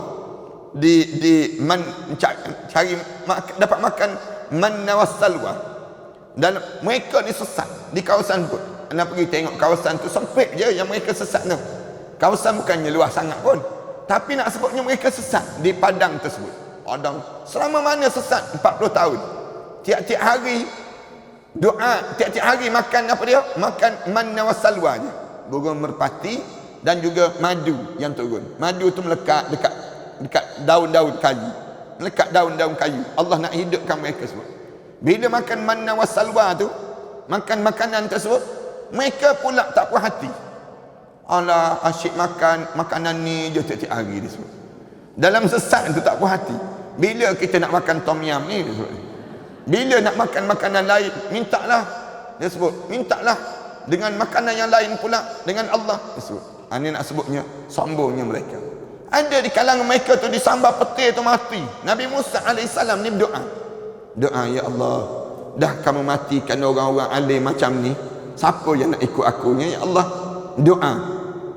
Cari dapat makan manna wassalwa. Dan mereka ni sesat di kawasan pun. Anda pergi tengok kawasan tu sempit je yang mereka sesat tu. Kawasan bukannya luas sangat pun, tapi nak sebutnya mereka sesat di padang tersebut. Padang selama mana sesat 40 tahun. Tiap-tiap hari doa, tiap-tiap hari makan apa dia? Makan manna wassalwa je. Burung merpati dan juga madu yang turun. Madu tu melekat dekat daun-daun kayu. Melekat daun-daun kayu. Allah nak hidupkan mereka semua. Bila makan manna wassalwa tu, makan makanan tersebut, mereka pula tak puas hati. Alah, asyik makan makanan ni je tiap-tiap hari dia sebut. Dalam sesat tu tak puas hati. Bila kita nak makan tom yum ni dia sebut. Bila nak makan makanan lain, mintalah dia sebut, mintalah dengan makanan yang lain pula dengan Allah dia sebut. Ini nak sebutnya sombongnya mereka. Ada di kalangan mereka tu disambar peti tu mati. Nabi Musa alaihissalam ni berdoa. Doa, ya Allah, dah kamu matikan orang-orang alim macam ni, siapa yang nak ikut akunya, ya Allah. Doa.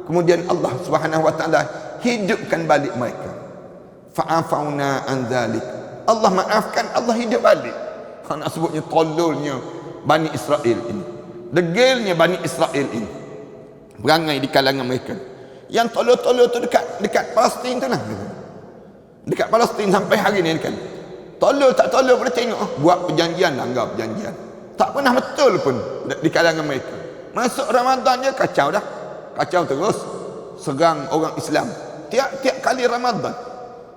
Kemudian Allah Subhanahu wa taala hidupkan balik mereka. Fa'afauna an dzalik. Allah maafkan, Allah hidup balik. Nak sebutnya tololnya Bani Israel ini, degilnya Bani Israel ini, perangai di kalangan mereka. Yang tolol-tolol tu dekat Palestin tu lah, dekat Palestin sampai hari ni kan. Tolol tak tolol boleh tengok, buat perjanjian, langgar perjanjian, tak pernah betul pun di kalangan mereka. Masuk Ramadan je kacau dah, kacau terus, serang orang Islam tiap-tiap kali Ramadan.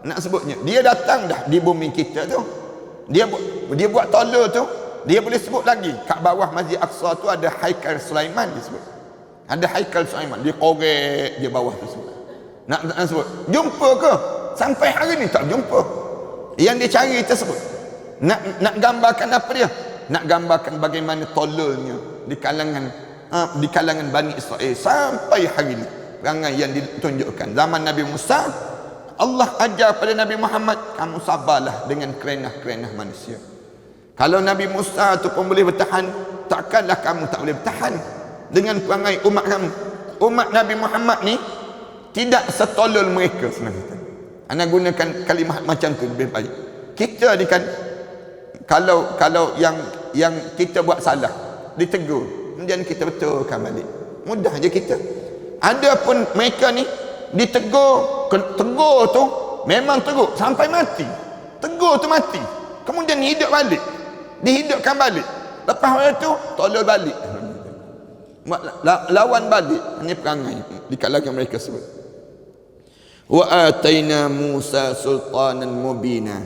Nak sebutnya dia datang dah di bumi kita tu, dia buat tolol tu. Dia boleh sebut lagi kat bawah Masjid Aqsa tu ada Haikal Sulaiman dia sebut. Ada Haikal Sulaiman, dia korek je bawah tu sebut. Nak sebut jumpa ke? Sampai hari ni tak jumpa. Yang dia cari tersebut nak gambarkan apa dia? Nak gambarkan bagaimana tololnya di kalangan Bani Israel sampai hari ni. Perangai yang ditunjukkan zaman Nabi Musa, Allah ajar pada Nabi Muhammad, kamu sabarlah dengan kerenah-kerenah manusia. Kalau Nabi Musa tu pun boleh bertahan, takkanlah kamu tak boleh bertahan dengan perangai umat kamu. Umat Nabi Muhammad ni tidak setolol mereka sebenarnya. Anda gunakan kalimah macam tu lebih baik. Kita ni kan, kalau yang kita buat salah ditegur, kemudian kita betulkan balik, mudah je kita. Ada pun mereka ni ditegur, tegur tu memang tegur sampai mati, tegur tu mati, kemudian hidup balik, dihidupkan balik. Lepas itu tolol balik, lawan balik. Ini perangai di kalangan mereka sebut. Wa ataina Musa sultanan mubina.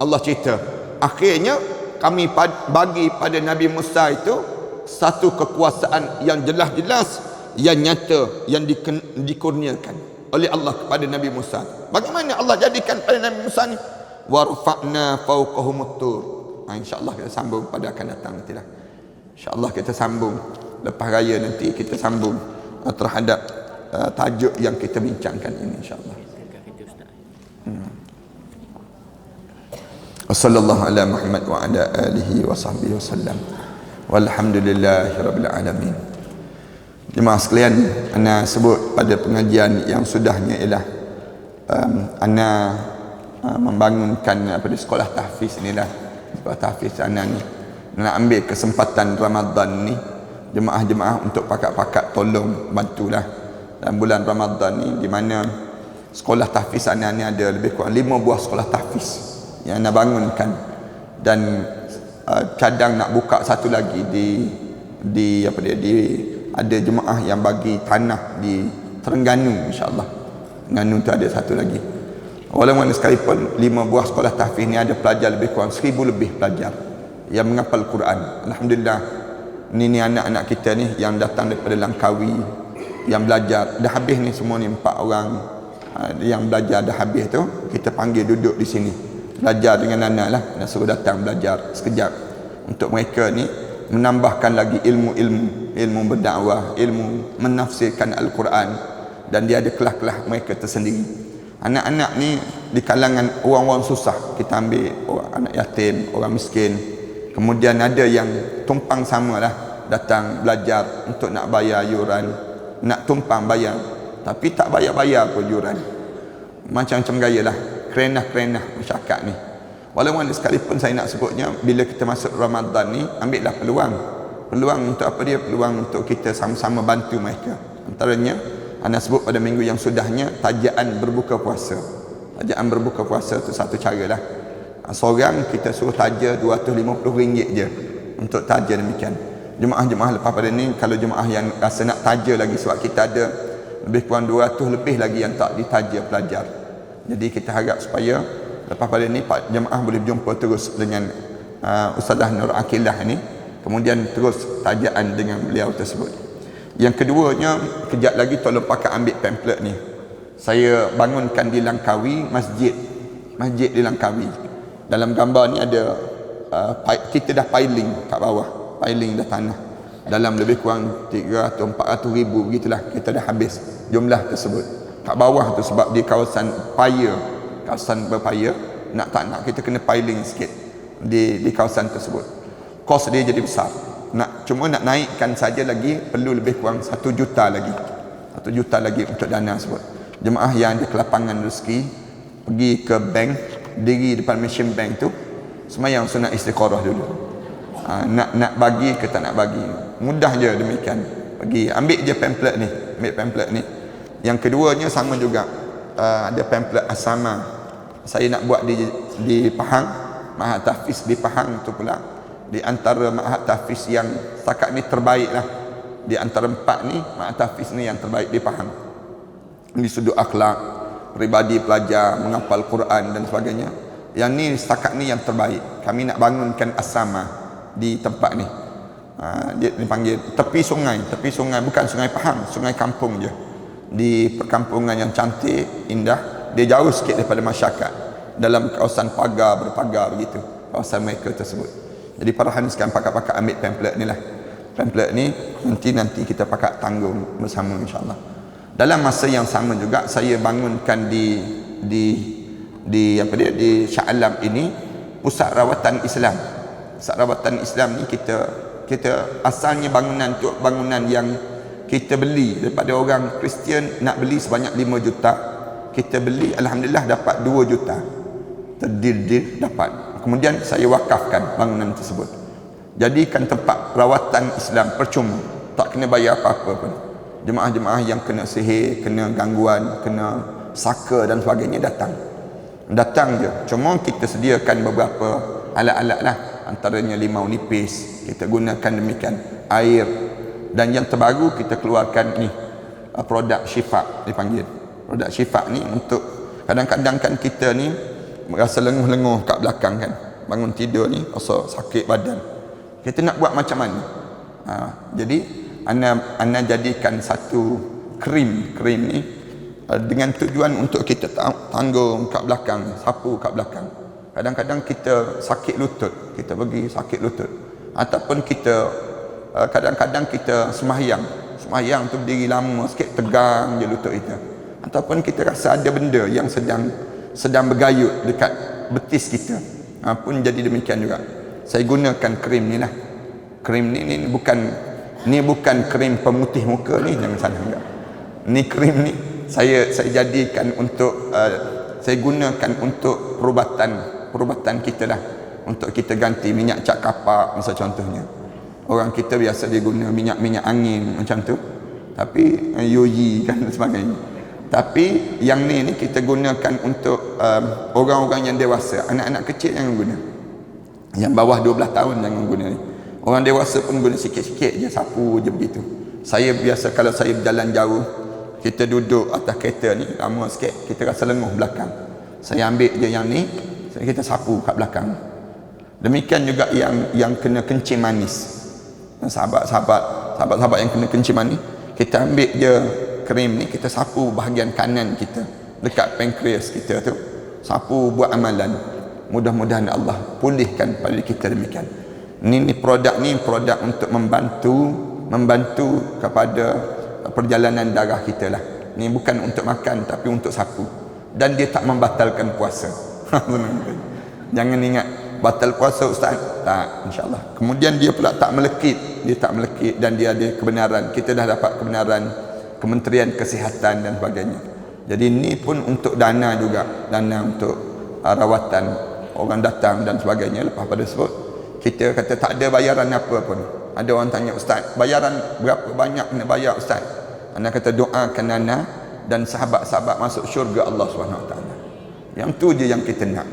Allah cerita, akhirnya kami bagi pada Nabi Musa itu satu kekuasaan yang jelas-jelas, yang nyata, yang dikurniakan oleh Allah kepada Nabi Musa. Bagaimana Allah jadikan pada Nabi Musa ni? Warfa'na fawqahumut tur. InsyaAllah kita sambung pada akan datang nanti lah. InsyaAllah kita sambung lepas raya nanti, kita sambung terhadap tajuk yang kita bincangkan ini insyaAllah. sallallahu ala Muhammad wa ala alihi wa sahbihi wasallam. Walhamdulillahirabbil alamin. Jemaah sekalian, ana sebut pada pengajian yang sudahnya ialah ana membangunkan pada sekolah tahfiz inilah. Sekolah tahfiz ana ni nak ambil kesempatan Ramadan ni, jemaah-jemaah untuk pakat-pakat tolong bantulah dalam bulan Ramadan ni, di mana sekolah tahfiz ana ni ada lebih kurang 5 buah sekolah tahfiz yang nak bangunkan, dan cadang nak buka satu lagi di ada jemaah yang bagi tanah di Terengganu, insya-Allah. Terengganu tu ada satu lagi. Walaupun sekalipun 5 buah sekolah tahfiz ni ada pelajar lebih kurang 1000 lebih pelajar yang menghafal Quran. Alhamdulillah, ni anak-anak kita ni yang datang daripada Langkawi yang belajar dah habis ni, semua ni 4 orang yang belajar dah habis tu kita panggil duduk di sini belajar dengan anak lah, dan suruh datang belajar sekejap untuk mereka ni menambahkan lagi ilmu berdakwah, ilmu menafsirkan Al-Quran, dan dia ada kelas-kelas mereka tersendiri. Anak-anak ni di kalangan orang-orang susah kita ambil, orang anak yatim, orang miskin, kemudian ada yang tumpang sama lah datang belajar untuk nak bayar yuran, nak tumpang bayar tapi tak bayar-bayar pun yuran, macam-macam gaya lah, kerenah-kerenah masyarakat ni. Walaupun sekalipun saya nak sebutnya, bila kita masuk Ramadan ni, ambillah peluang untuk apa dia, peluang untuk kita sama-sama bantu mereka. Antaranya anda sebut pada minggu yang sudahnya, tajaan berbuka puasa. Tajaan berbuka puasa tu satu cara lah. Seorang kita suruh taja RM250 je untuk taja demikian. Jemaah-jemaah lepas pada ni, kalau jemaah yang rasa nak taja lagi, sebab kita ada lebih kurang 200 lebih lagi yang tak ditaja pelajar. Jadi kita harap supaya lepas pada ni Pak jemaah boleh berjumpa terus dengan Ustazah Nur Akilah ni, kemudian terus tajaan dengan beliau tersebut. Yang keduanya, kejap lagi tolong pakai ambil pamphlet ni. Saya bangunkan di Langkawi, masjid di Langkawi. Dalam gambar ni ada kita dah piling kat bawah, piling dah tanah dalam lebih kurang 300-400 ribu begitulah, kita dah habis jumlah tersebut kat bawah tu, sebab di kawasan kawasan berpaya, nak kita kena piling sikit di kawasan tersebut. Kos dia jadi besar, cuma nak naikkan saja lagi perlu lebih kurang 1 juta lagi untuk dana tersebut. Jemaah yang ada kelapangan rezeki pergi ke bank, diri depan mesin bank tu, semayang sunat istiqarah dulu. Nak bagi ke tak nak bagi, mudah je demikian. Pergi ambil je pamphlet ni. Yang keduanya sama juga, ada pamphlet asama saya nak buat di Pahang, Ma'had Tahfiz di Pahang tu pula, di antara Ma'had Tahfiz yang setakat ni terbaik lah, di antara 4 ni Ma'had Tahfiz ni yang terbaik di Pahang, di sudut akhlak, pribadi pelajar, menghafal Quran dan sebagainya. Yang ni setakat ni yang terbaik. Kami nak bangunkan asama di tempat ni. Dia dipanggil tepi sungai, bukan sungai Pahang, sungai kampung je, di perkampungan yang cantik, indah. Dia jauh sikit daripada masyarakat, dalam kawasan berpagar begitu, kawasan mereka tersebut. Jadi para hadirin sekalian, pakat-pakat ambil pamphlet ni lah. Pamphlet ni nanti kita pakat tanggung bersama, insya-Allah. Dalam masa yang sama juga saya bangunkan di Shah Alam ini pusat rawatan Islam. Pusat rawatan Islam ni kita asalnya bangunan yang kita beli daripada orang Kristian, nak beli sebanyak 5 juta. Kita beli, alhamdulillah dapat 2 juta. Terdil dapat. Kemudian saya wakafkan bangunan tersebut. Jadikan tempat rawatan Islam percuma, tak kena bayar apa-apa pun. Jemaah-jemaah yang kena sihir, kena gangguan, kena saka dan sebagainya datang je. Cuma kita sediakan beberapa alat-alat lah, antaranya limau nipis kita gunakan demikian, air, dan yang terbaru kita keluarkan ni produk syifa dipanggil. Produk syifa ni untuk kadang-kadang kan kita ni rasa lenguh-lenguh kat belakang kan, bangun tidur ni rasa sakit badan, kita nak buat macam mana? Jadi ana jadikan satu krim ni dengan tujuan untuk kita tanggung kat belakang, sapu kat belakang. Kadang-kadang kita sakit lutut, kita pergi sakit lutut, ataupun kita kadang-kadang kita semahyang tu berdiri lama sikit, tegang je lutut kita, ataupun kita rasa ada benda yang sedang bergayut dekat betis kita. pun jadi demikian juga. Saya gunakan krim ni lah. Krim ni bukan krim pemutih muka ni, jangan salah enggak. Ni krim ni saya jadikan untuk saya gunakan untuk perubatan kita lah, untuk kita ganti minyak cak kapak misal contohnya. Orang kita biasa dia guna minyak angin macam tu, tapi yoyi kan dan sebagainya. Tapi yang ni kita gunakan untuk orang-orang yang dewasa. Anak-anak kecil jangan guna, yang bawah 12 tahun jangan guna ni. Orang dewasa pun guna sikit-sikit je, sapu je begitu. Saya biasa kalau saya berjalan jauh, kita duduk atas kereta ni lama sikit, kita rasa lenguh belakang, saya ambil je yang ni, kita sapu kat belakang. Demikian juga yang kena kencing manis, sahabat-sahabat yang kena kencing manis, kita ambil je krim ni, kita sapu bahagian kanan kita dekat pankreas kita tu, sapu buat amalan. Mudah-mudahan Allah pulihkan pada kita demikian. Ini produk untuk membantu kepada perjalanan darah kita lah. Ni bukan untuk makan tapi untuk sapu, dan dia tak membatalkan puasa. Jangan ingat batal puasa ustaz, tak, insya-Allah. Kemudian dia pula tak melekit, dan dia ada kebenaran. Kita dah dapat kebenaran Kementerian Kesihatan dan sebagainya. Jadi ni pun untuk dana juga, dana untuk rawatan orang datang dan sebagainya. Lepas pada sebut, kita kata tak ada bayaran apa pun. Ada orang tanya, ustaz, bayaran berapa banyak kena bayar ustaz? Anda kata doakan ana dan sahabat-sahabat masuk syurga Allah SWT. Yang tu je yang kita nak.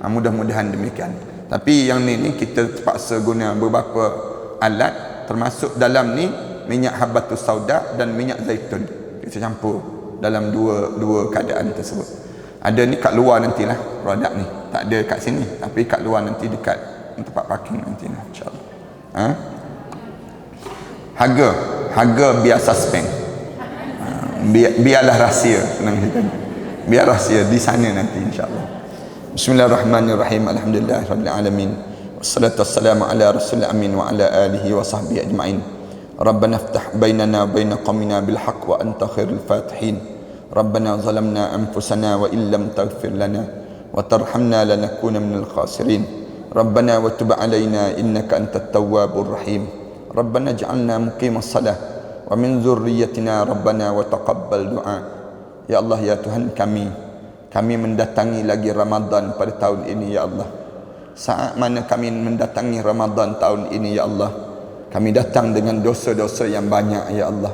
Mudah-mudahan demikian. Tapi yang ni kita terpaksa guna beberapa alat, termasuk dalam ni minyak habbatus sauda dan minyak zaitun. Kita campur dalam dua keadaan tersebut. Ada ni kat luar nantilah produk ni. Tak ada kat sini, tapi kat luar nanti dekat tempat parking nanti lah, insya-Allah. Harga biar suspend. Biarlah rahsia, senang kita. Biar rahsia di sana nanti insya-Allah. Bismillahirrahmanirrahim. Alhamdulillahirabbil alamin. Wassalatu wassalamu ala rasulil amin wa ala alihi wa sahbihi ajmain. Rabbana iftah bainana wa bain qaumina bil haqq wa anta khairul fatihin. Rabbana zalamna anfusana wa illam taghfir lana wa tarhamna lanakuna minal khasirin. Rabbana wa tub alaina innaka antat tawwabur rahim. Rabbana ij'alna muqimas salah wa min dzurriyyatina rabbana wa taqabbal du'a. Ya Allah, ya Tuhan kami mendatangi lagi Ramadan pada tahun ini ya Allah. Saat mana kami mendatangi Ramadan tahun ini ya Allah, kami datang dengan dosa-dosa yang banyak ya Allah.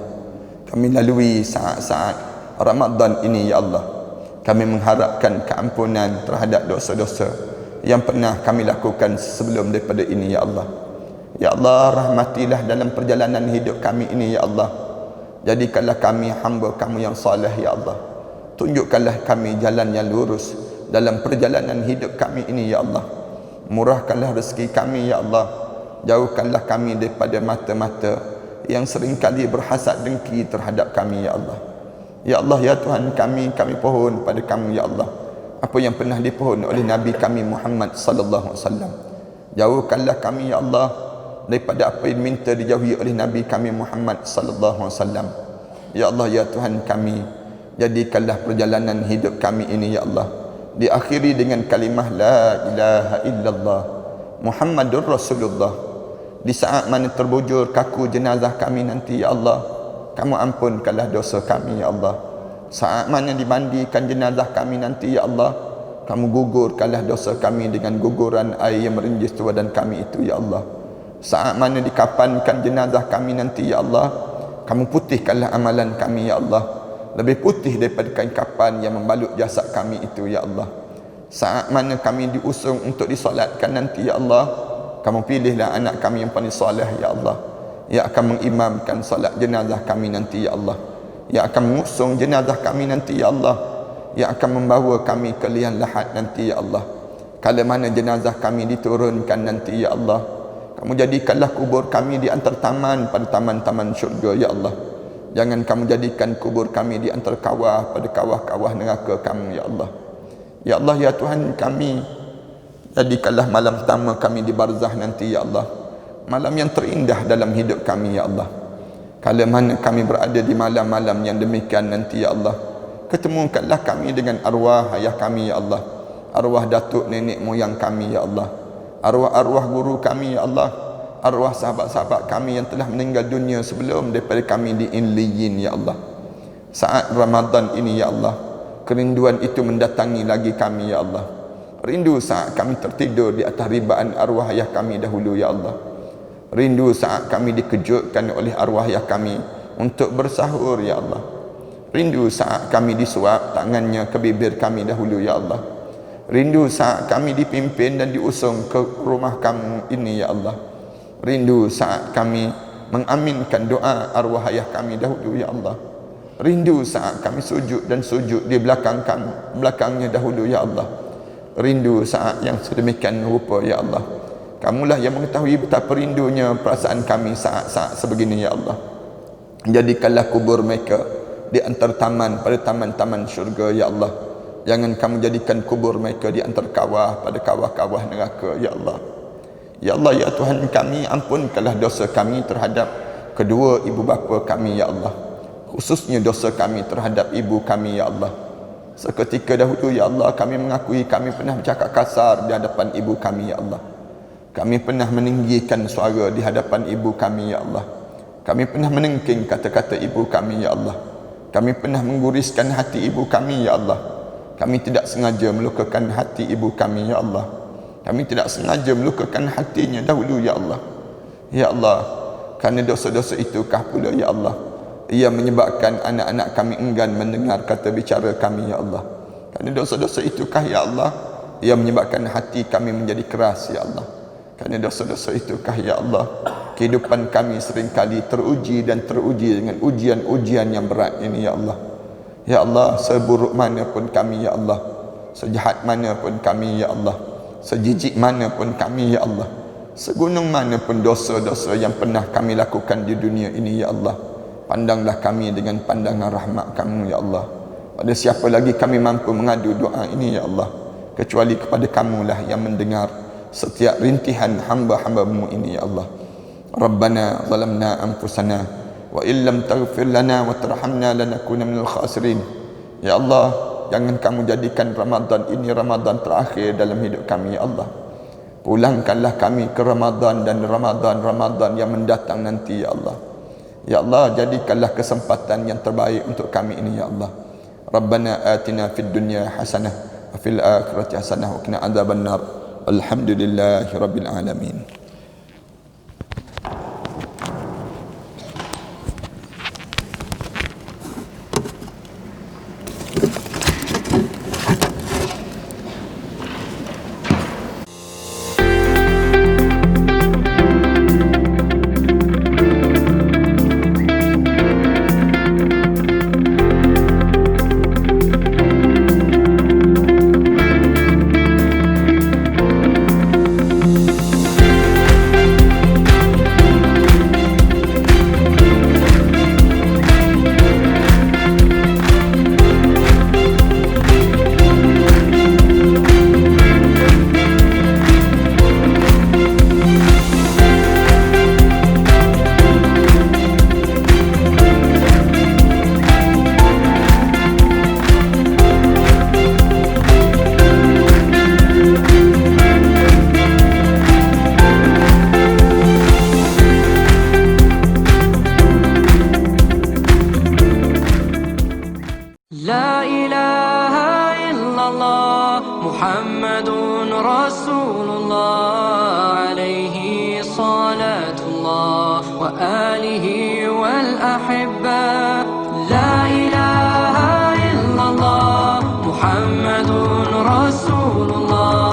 Kami lalui saat-saat Ramadan ini ya Allah. Kami mengharapkan keampunan terhadap dosa-dosa yang pernah kami lakukan sebelum daripada ini ya Allah. Ya Allah, rahmatilah dalam perjalanan hidup kami ini ya Allah. Jadikanlah kami hamba kamu yang saleh ya Allah. Tunjukkanlah kami jalan yang lurus dalam perjalanan hidup kami ini ya Allah. Murahkanlah rezeki kami ya Allah. Jauhkanlah kami daripada mata-mata yang seringkali berhasad dengki terhadap kami ya Allah. Ya Allah, ya Tuhan kami pohon pada kamu ya Allah apa yang pernah dipohon oleh Nabi kami Muhammad sallallahu alaihi wasallam. Jauhkanlah kami ya Allah daripada apa yang minta dijauhi oleh Nabi kami Muhammad sallallahu alaihi wasallam. Ya Allah, ya Tuhan kami, jadikanlah perjalanan hidup kami ini ya Allah diakhiri dengan kalimah la ilaha illallah Muhammadur Rasulullah. Di saat mana terbujur kaku jenazah kami nanti ya Allah, kamu ampunkanlah dosa kami ya Allah. Saat mana dimandikan jenazah kami nanti ya Allah, kamu gugurkanlah dosa kami dengan guguran air yang merinjis badan kami itu ya Allah. Saat mana dikafankan jenazah kami nanti ya Allah, kamu putihkanlah amalan kami ya Allah, lebih putih daripada kain kafan yang membalut jasad kami itu ya Allah. Saat mana kami diusung untuk disolatkan nanti ya Allah, kamu pilihlah anak kami yang paling soleh ya Allah, yang akan mengimamkan solat jenazah kami nanti ya Allah, yang akan mengusung jenazah kami nanti ya Allah, yang akan membawa kami ke liang lahat nanti ya Allah. Kala mana jenazah kami diturunkan nanti ya Allah, kamu jadikanlah kubur kami di antara taman pada taman-taman syurga ya Allah. Jangan kamu jadikan kubur kami di antara kawah pada kawah-kawah neraka kamu ya Allah. Ya Allah, ya Tuhan kami, jadikanlah malam pertama kami di barzah nanti ya Allah malam yang terindah dalam hidup kami ya Allah. Kala mana kami berada di malam-malam yang demikian nanti ya Allah, ketemukanlah kami dengan arwah ayah kami ya Allah, arwah datuk nenek moyang kami ya Allah, arwah-arwah guru kami ya Allah, arwah sahabat-sahabat kami yang telah meninggal dunia sebelum daripada kami di Illiyin ya Allah. Saat Ramadan ini ya Allah, kerinduan itu mendatangi lagi kami ya Allah. Rindu saat kami tertidur di atas ribaan arwah ayah kami dahulu ya Allah. Rindu saat kami dikejutkan oleh arwah ayah kami untuk bersahur ya Allah. Rindu saat kami disuap tangannya ke bibir kami dahulu ya Allah. Rindu saat kami dipimpin dan diusung ke rumah kamu ini ya Allah. Rindu saat kami mengaminkan doa arwah ayah kami dahulu ya Allah. Rindu saat kami sujud dan sujud di belakang belakangnya dahulu ya Allah. Rindu saat yang sedemikian rupa ya Allah. Kamulah yang mengetahui betapa rindunya perasaan kami saat-saat sebegini ya Allah. Jadikanlah kubur mereka di antara taman pada taman-taman syurga ya Allah. Jangan kamu jadikan kubur mereka di antara kawah pada kawah-kawah neraka ya Allah. Ya Allah ya Tuhan kami, ampunkanlah dosa kami terhadap kedua ibu bapa kami ya Allah. Khususnya dosa kami terhadap ibu kami ya Allah. Seketika dahulu ya Allah kami mengakui kami pernah bercakap kasar di hadapan ibu kami ya Allah. Kami pernah meninggikan suara di hadapan ibu kami ya Allah. Kami pernah menengking kata-kata ibu kami ya Allah. Kami pernah mengguriskan hati ibu kami ya Allah. Kami tidak sengaja melukakan hati ibu kami ya Allah. Kami tidak sengaja melukakan hatinya dahulu ya Allah. Ya Allah, kerana dosa-dosa itukah pula ya Allah, ia menyebabkan anak-anak kami enggan mendengar kata bicara kami ya Allah. Kerana dosa-dosa itukah ya Allah, ia menyebabkan hati kami menjadi keras ya Allah. Kerana dosa-dosa itukah ya Allah, kehidupan kami seringkali teruji dan teruji dengan ujian-ujian yang berat ini ya Allah. Ya Allah, seburuk mana pun kami ya Allah, sejahat mana pun kami ya Allah, sejijik mana pun kami ya Allah, segunung mana pun dosa-dosa yang pernah kami lakukan di dunia ini ya Allah, pandanglah kami dengan pandangan rahmat kamu ya Allah. Pada siapa lagi kami mampu mengadu doa ini ya Allah, kecuali kepada kamulah yang mendengar setiap rintihan hamba-hambamu ini ya Allah. Rabbana zalamna anfusana wa illam taghfir lana wa tarhamna lanakuna minal khasirin. Ya Allah, jangan kamu jadikan Ramadan ini Ramadan terakhir dalam hidup kami ya Allah. Pulangkanlah kami ke Ramadan dan Ramadan yang mendatang nanti ya Allah. Ya Allah, jadikanlah kesempatan yang terbaik untuk kami ini ya Allah. Rabbana atina fid dunya hasanah wa fil akhirati hasanah wa qina adzabannar. Alhamdulillahi rabbil alamin. لا إله إلا الله محمد رسول الله عليه صلاة الله وآله والأحبة. لا إله إلا الله محمد رسول الله